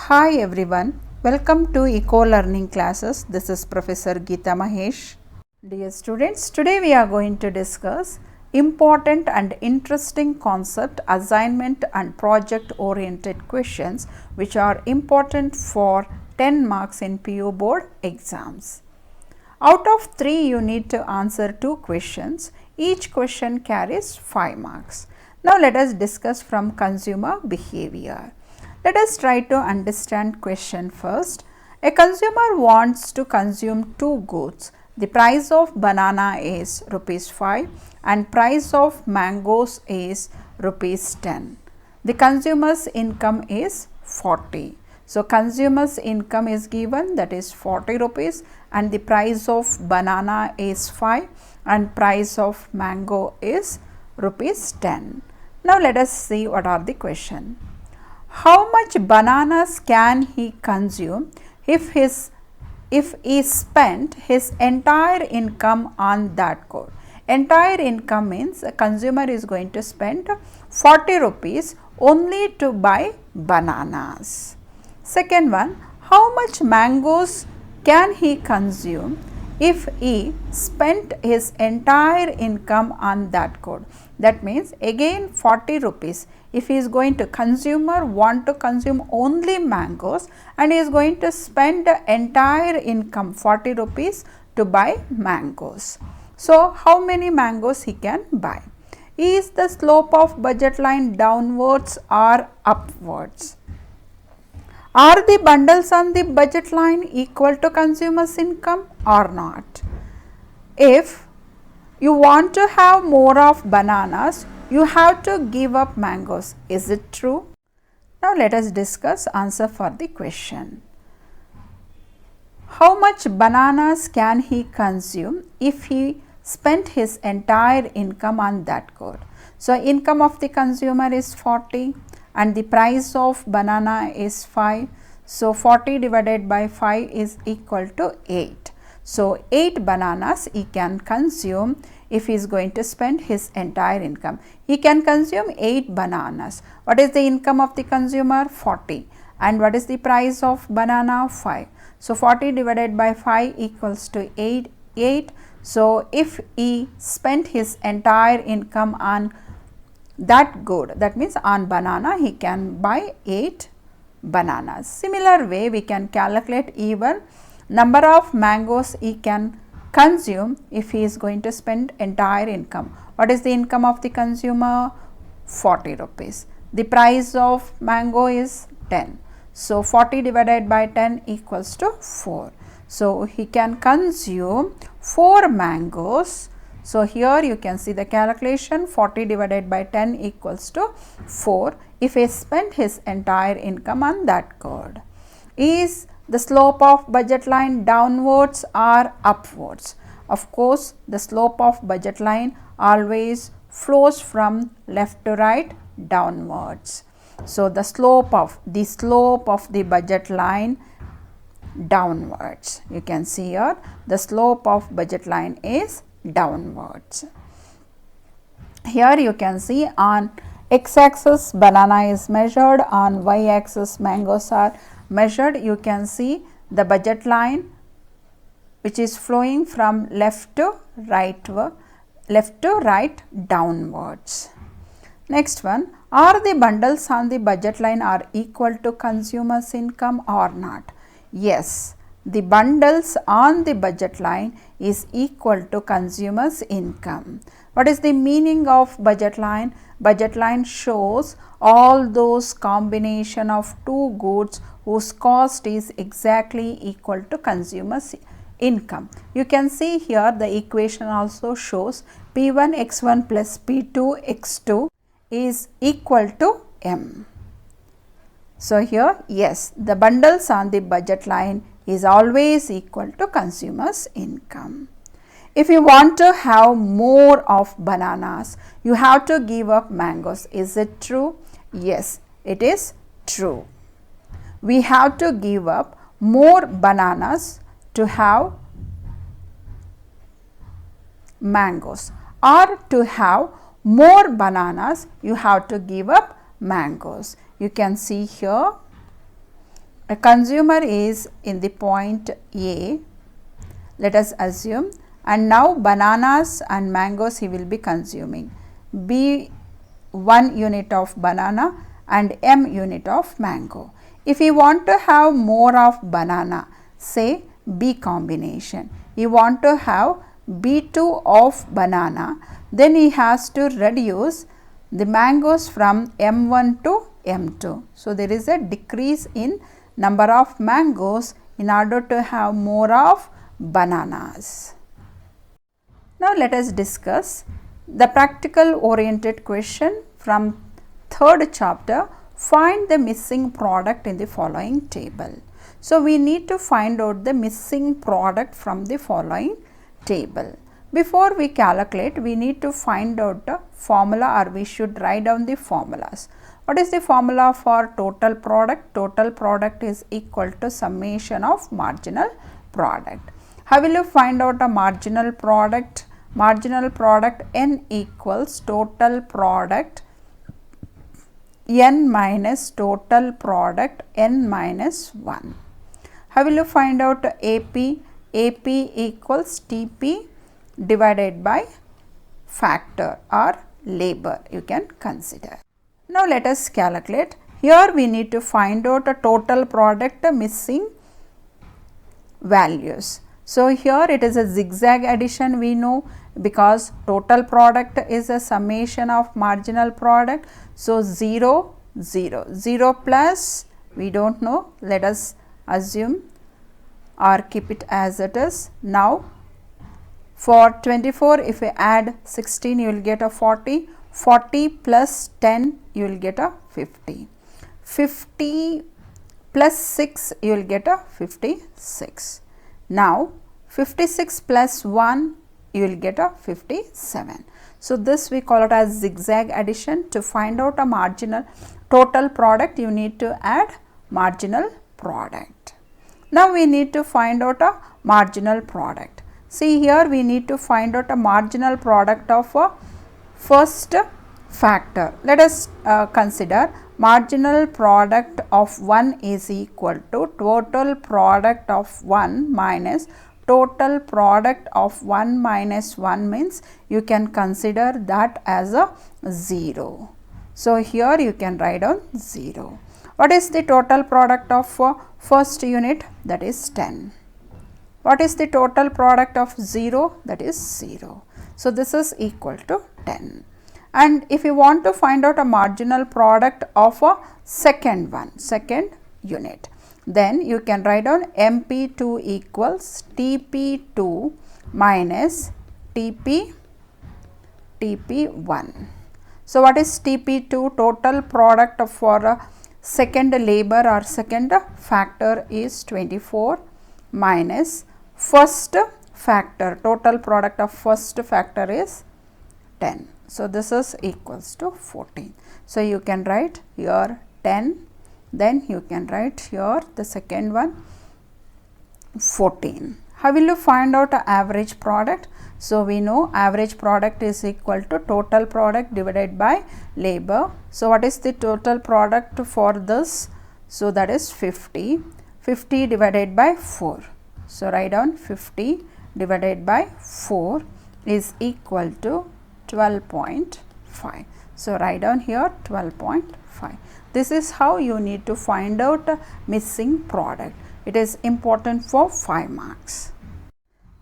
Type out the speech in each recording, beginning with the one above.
Hi everyone, welcome to Eco Learning Classes. This is Professor Geeta Mahesh. Dear students, today we are going to discuss important and interesting concept, assignment and project oriented questions which are important for 10 marks in PU board exams. Out of 3 you need to answer 2 questions. Each question carries 5 marks. Now let us discuss from consumer behavior. Let us try to understand question first. A consumer wants to consume 2 goods. The price of banana is rupees 5 and price of mangoes is rupees 10. The consumer's income is 40. So, consumer's income is given, that is 40 rupees, and the price of banana is 5 and price of mango is rupees 10. Now, let us see what are the question. How much bananas can he consume if he spent his entire income on that good? Entire income means a consumer is going to spend 40 rupees only to buy bananas. Second one, how much mangoes can he consume if he spent his entire income on that good? That means again 40 rupees. If he is going to consumer want to consume only mangoes and he is going to spend the entire income 40 rupees to buy mangoes. So, how many mangoes he can buy? Is the slope of budget line downwards or upwards? Are the bundles on the budget line equal to consumer's income or not? If you want to have more of bananas, you have to give up mangoes. Is it true? Now let us discuss answer for the question. How much bananas can he consume if he spent his entire income on that good? So income of the consumer is 40 and the price of banana is 5. So 40 divided by 5 is equal to 8. So 8 bananas he can consume if he is going to spend his entire income. He can consume 8 bananas. What is the income of the consumer? 40. And what is the price of banana? 5. So 40 divided by 5 equals to 8. So if he spent his entire income on that good, that means on banana, he can buy 8 bananas. Similar way we can calculate even number of mangoes he can consume if he is going to spend entire income. What is the income of the consumer? 40 rupees. The price of mango is 10. So 40 divided by 10 equals to 4. So he can consume 4 mangoes. So here you can see the calculation, 40 divided by 10 equals to 4 if he spent his entire income on that good. Is the slope of budget line downwards or upwards? Of course, the slope of budget line always flows from left to right downwards. So the slope of the budget line downwards. You can see here the slope of budget line is downwards. Here you can see on x-axis banana is measured, on y-axis mangoes are measured. You can see the budget line which is flowing from left to right downwards. Next one, are the bundles on the budget line are equal to consumer's income or not? Yes, the bundles on the budget line is equal to consumer's income. What is the meaning of budget line? Budget line shows all those combination of 2 goods whose cost is exactly equal to consumer's income. You can see here the equation also shows P1 x1 plus P2 x2 is equal to M. So here yes, the bundles on the budget line is always equal to consumer's income. If you want to have more of bananas, you have to give up mangoes. Is it true? Yes, it is true. We have to give up more bananas to have mangoes, or to have more bananas you have to give up mangoes. You can see here a consumer is in the point A, let us assume, and now bananas and mangoes he will be consuming. B 1 unit of banana and M unit of mango. If you want to have more of banana, say B combination, you want to have B2 of banana, then he has to reduce the mangoes from M1 to M2. So, there is a decrease in number of mangoes in order to have more of bananas. Now, let us discuss the practical oriented question from third chapter. Find the missing product in the following table. So, we need to find out the missing product from the following table. Before we calculate, we need to find out the formula, or we should write down the formulas. What is the formula for total product? Total product is equal to summation of marginal product. How will you find out a marginal product? Marginal product N equals total product N minus total product N minus 1. How will you find out AP? AP equals TP divided by factor or labor, you can consider. Now, let us calculate. Here we need to find out a total product missing values. So, here it is a zigzag addition, we know, because total product is a summation of marginal product. So, 0, 0, 0 plus we do not know, let us assume or keep it as it is. Now, for 24, if we add 16, you will get a 40, 40 plus 10, you will get a 50, 50 plus 6, you will get a 56. Now, 56 plus 1, you will get a 57. So, this we call it as zigzag addition. To find out a marginal total product, you need to add marginal product. Now, we need to find out a marginal product. See, here we need to find out a marginal product of a first factor. Let us consider marginal product of 1 is equal to total product of 1 minus total product of 1 minus 1, means you can consider that as a 0. So, here you can write down 0. What is the total product of first unit? That is 10. What is the total product of 0? That is 0. So, this is equal to 10. And if you want to find out a marginal product of a second unit, then you can write down MP2 equals TP2 minus TP1. So, what is TP2? Total product for a second labor or second factor is 24 minus first factor. Total product of first factor is 10. So, this is equals to 14. So, you can write here 10, then you can write here the second one 14. How will you find out the average product? So, we know average product is equal to total product divided by labor. So, what is the total product for this? So, that is 50. 50 divided by 4. So, write down 50 divided by 4 is equal to 12.5. So, write down here 12.5. This is how you need to find out a missing product. It is important for 5 marks.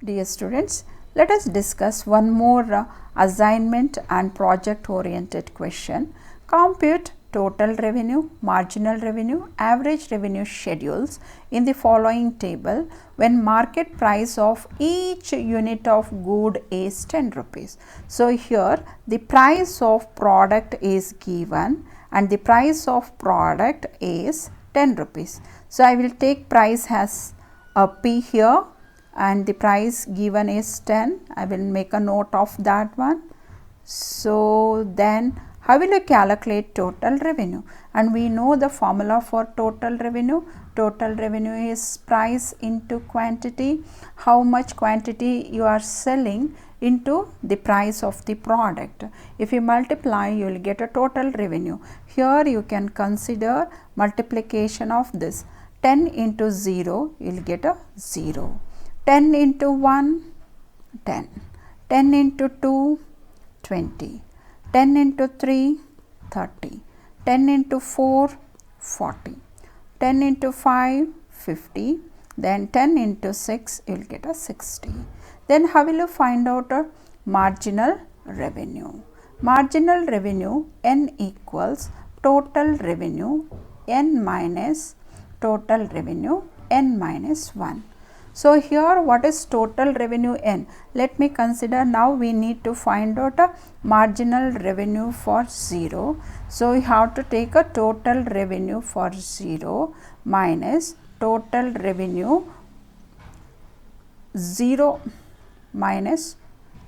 Dear students, let us discuss one more assignment and project oriented question. Compute total revenue, marginal revenue, average revenue schedules in the following table when market price of each unit of good is 10 rupees. So, here the price of product is given and the price of product is 10 rupees. So, I will take price as a P here and the price given is 10. I will make a note of that one. So, then how will you calculate total revenue? And we know the formula for total revenue. Total revenue is price into quantity. How much quantity you are selling into the price of the product. If you multiply, you will get a total revenue. Here you can consider multiplication of this. 10 into 0, you will get a 0. 10 into 1, 10. 10 into 2, 20. 10 into 3, 30. 10 into 4, 40. 10 into 5, 50. Then 10 into 6, you will get a 60. Then how will you find out a marginal revenue? Marginal revenue N equals total revenue N minus total revenue N minus 1. So here what is total revenue N? Let me consider now we need to find out a marginal revenue for 0. So we have to take a total revenue for 0 minus total revenue 0 minus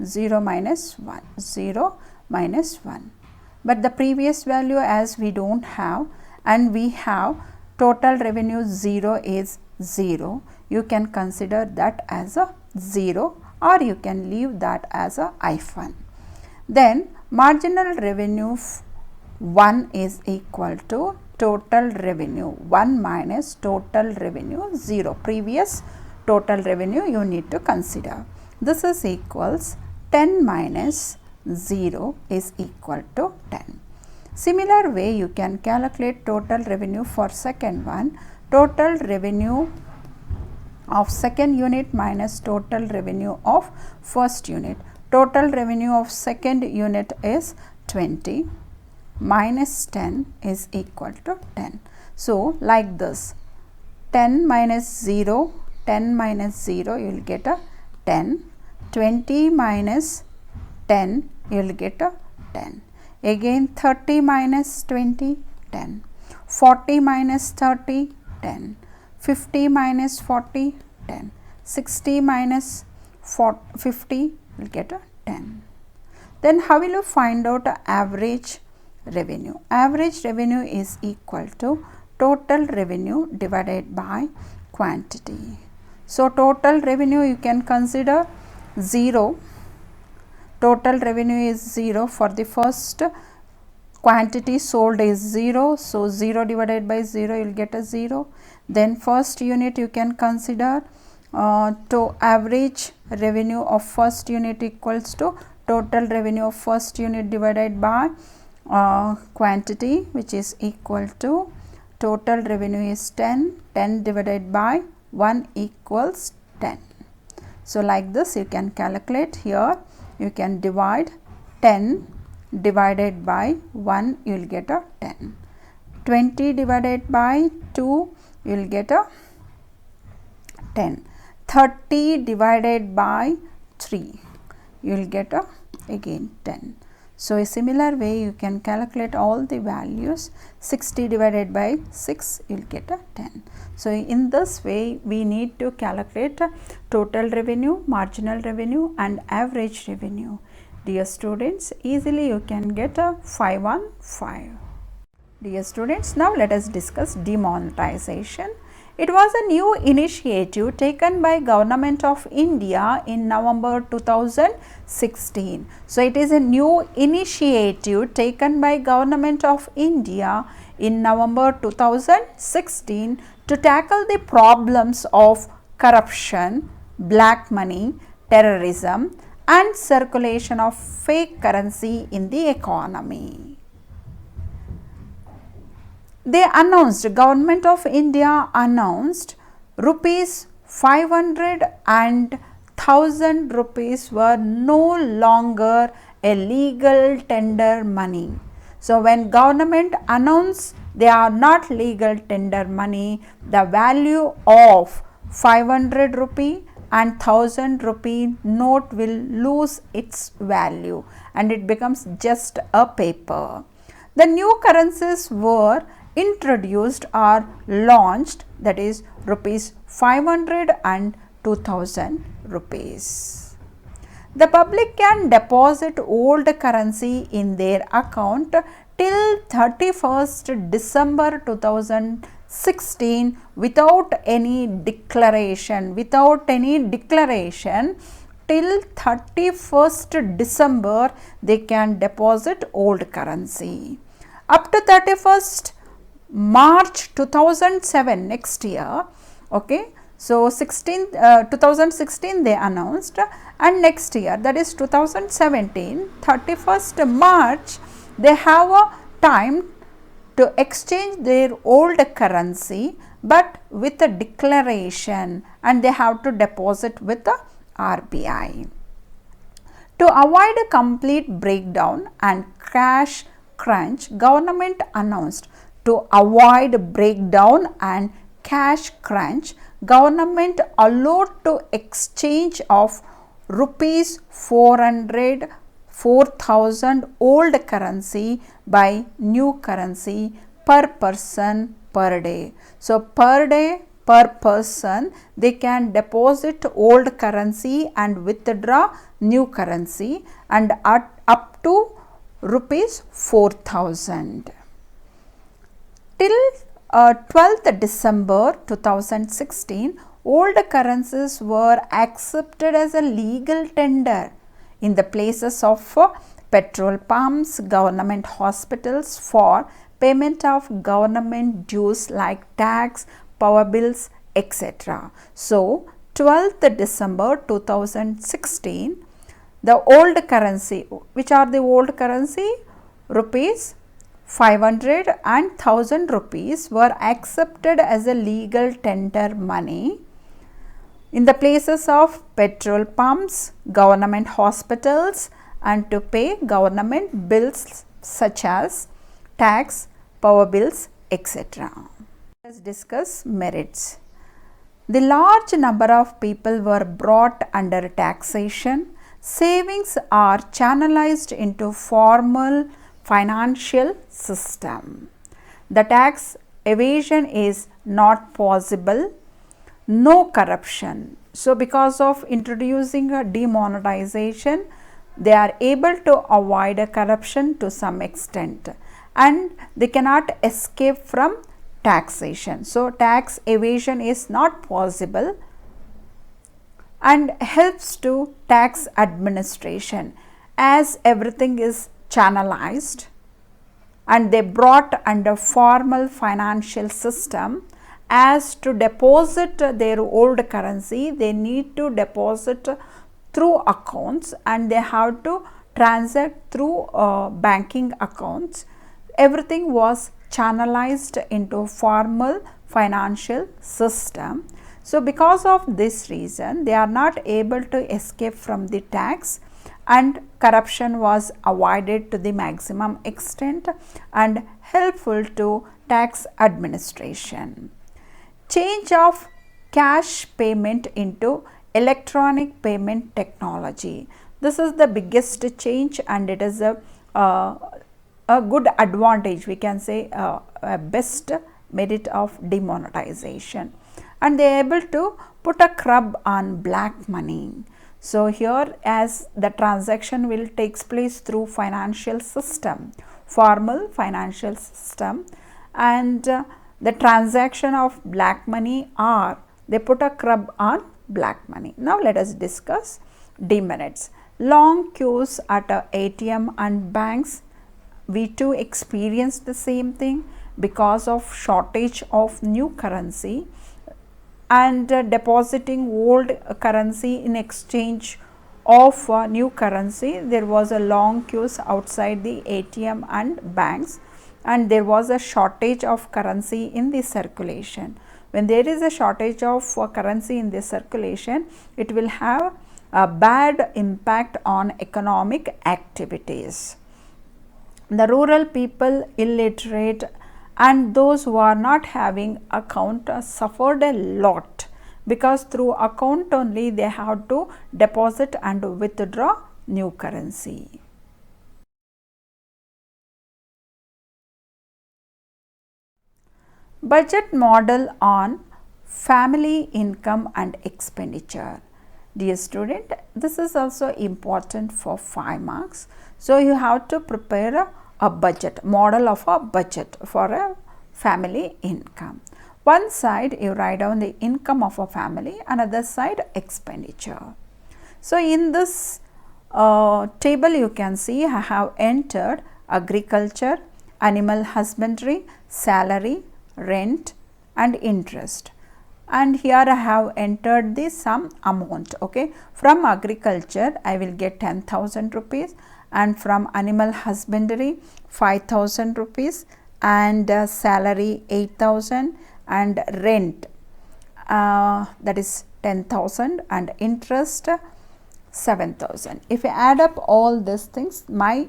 0 minus 1, 0 minus 1. But the previous value as we don't have and we have total revenue 0 is 0, you can consider that as a 0 or you can leave that as a hyphen. Then marginal revenue 1 is equal to total revenue 1 minus total revenue 0. Previous total revenue you need to consider. This is equals 10 minus 0 is equal to 10. Similar way you can calculate total revenue for second one. Total revenue of second unit minus total revenue of first unit. Total revenue of second unit is 20 minus 10 is equal to 10. So like this, 10 minus 0, 10 minus 0 you will get a 10, 20 minus 10 you will get a 10. Again 30 minus 20, 10. 40 minus 30, 10. 50 minus 40, 10. 60 minus 50 will get a 10. Then how will you find out average revenue? Average revenue is equal to total revenue divided by quantity. So total revenue you can consider 0. Total revenue is 0 for the first quantity sold is 0. So 0 divided by 0 you will get a 0. Then first unit you can consider to average revenue of first unit equals to total revenue of first unit divided by quantity, which is equal to total revenue is 10. 10 divided by 1 equals 10. So like this you can calculate here. You can divide 10 divided by 1, you will get a 10. 20 divided by 2, you will get a 10. 30 divided by 3, you will get a again 10. So a similar way you can calculate all the values. 60 divided by 6, you will get a 10. So in this way we need to calculate total revenue, marginal revenue and average revenue. Dear students, easily you can get a 5 on 5. Dear students, now let us discuss demonetization. It was a new initiative taken by Government of India in November 2016. So it is a new initiative taken by Government of India in November 2016 to tackle the problems of corruption, black money, terrorism and circulation of fake currency in the economy. They announced, Government of India announced rupees 500 and 1000 rupees were no longer a legal tender money. So when government announced they are not legal tender money, the value of 500 rupee and 1000 rupee note will lose its value and it becomes just a paper. The new currencies were introduced or launched, that is rupees 500 and 2000 rupees. The public can deposit old currency in their account till 31st December 2016 without any declaration. Till 31st December they can deposit old currency. Up to 31st March 2007, next year, okay. So 2016 they announced, and next year, that is 2017, 31st March, they have a time to exchange their old currency, but with a declaration, and they have to deposit with the RBI. To avoid a complete breakdown and cash crunch, government announced to avoid breakdown and cash crunch, government allowed to exchange of rupees 4,000 old currency by new currency per person per day. So, per day, per person, they can deposit old currency and withdraw new currency, and up to rupees 4,000. Till 12th December 2016, old currencies were accepted as a legal tender in the places of petrol pumps, government hospitals for payment of government dues like tax, power bills, etc. So, 12th December 2016, the old currency, which are the old currency? Rupees 500 and 1000 rupees were accepted as a legal tender money in the places of petrol pumps, government hospitals, and to pay government bills such as tax, power bills, etc. Let us discuss merits. The large number of people were brought under taxation. Savings are channelized into formal financial system. The tax evasion is not possible. No corruption. So, because of introducing a demonetization, they are able to avoid a corruption to some extent, and they cannot escape from taxation. So, tax evasion is not possible and helps to tax administration, as everything is channelized and they brought under formal financial system. As to deposit their old currency, they need to deposit through accounts and they have to transact through banking accounts. Everything was channelized into formal financial system. So, because of this reason, they are not able to escape from the tax, and corruption was avoided to the maximum extent and helpful to tax administration. Change of cash payment into electronic payment technology. This is the biggest change, and it is a good advantage, we can say a best merit of demonetization, and they are able to put a curb on black money. So, here as the transaction will takes place through financial system, formal financial system, and the transaction of black money, or they put a curb on black money. Now, let us discuss demerits. Long queues at a ATM and banks. We too experienced the same thing because of shortage of new currency and depositing old currency in exchange of new currency. There was a long queues outside the ATM and banks, and there was a shortage of currency in the circulation. When there is a shortage of currency in the circulation, it will have a bad impact on economic activities. The rural people, illiterate, and those who are not having account suffered a lot, because through account only they have to deposit and withdraw new currency. Budget model on family income and expenditure. Dear student, this is also important for 5 marks. So, you have to prepare a budget, model of a budget for a family income. One side you write down the income of a family, another side expenditure. So, in this table you can see I have entered agriculture, animal husbandry, salary, rent and interest. And here I have entered the sum amount. Okay, from agriculture I will get 10,000 rupees, and from animal husbandry 5,000 rupees, and salary 8,000, and rent that is 10,000, and interest 7,000. If I add up all these things, my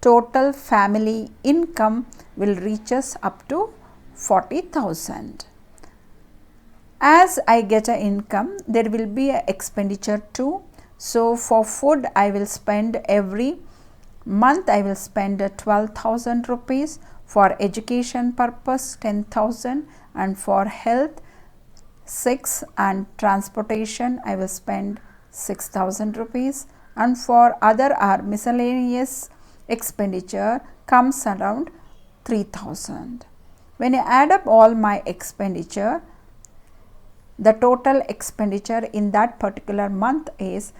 total family income will reach us up to 40,000. As I get an income, there will be an expenditure too. So for food I will spend every month, I will spend 12,000 rupees, for education purpose 10,000, and for health 6, and transportation I will spend 6,000 rupees, and for other or miscellaneous expenditure comes around 3,000. When I add up all my expenditure, the total expenditure in that particular month is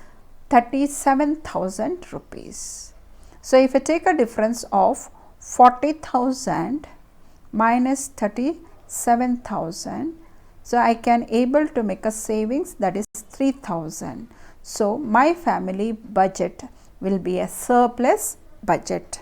37,000 rupees. So if I take a difference of 40,000 minus 37,000, so I can able to make a savings, that is 3,000. So my family budget will be a surplus budget.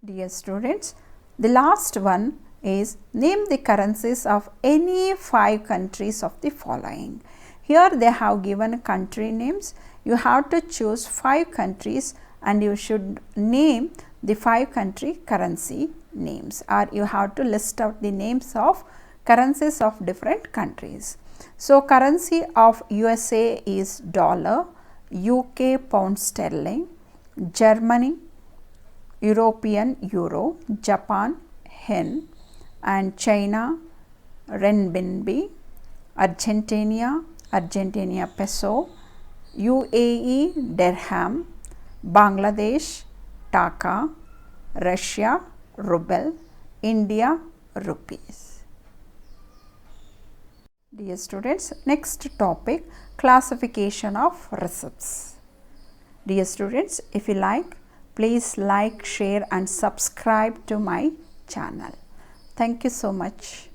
Dear students, the last one is name the currencies of any 5 countries of the following. Here they have given country names. You have to choose 5 countries and you should name the 5 country currency names, or you have to list out the names of currencies of different countries. So currency of USA is dollar, UK pound sterling, Germany European euro, Japan yen, and China renminbi, Argentina peso, UAE dirham, Bangladesh taka, Russia ruble, India rupees. Dear students, next topic, classification of receipts. Dear students, if you like, please like, share and subscribe to my channel. Thank you so much.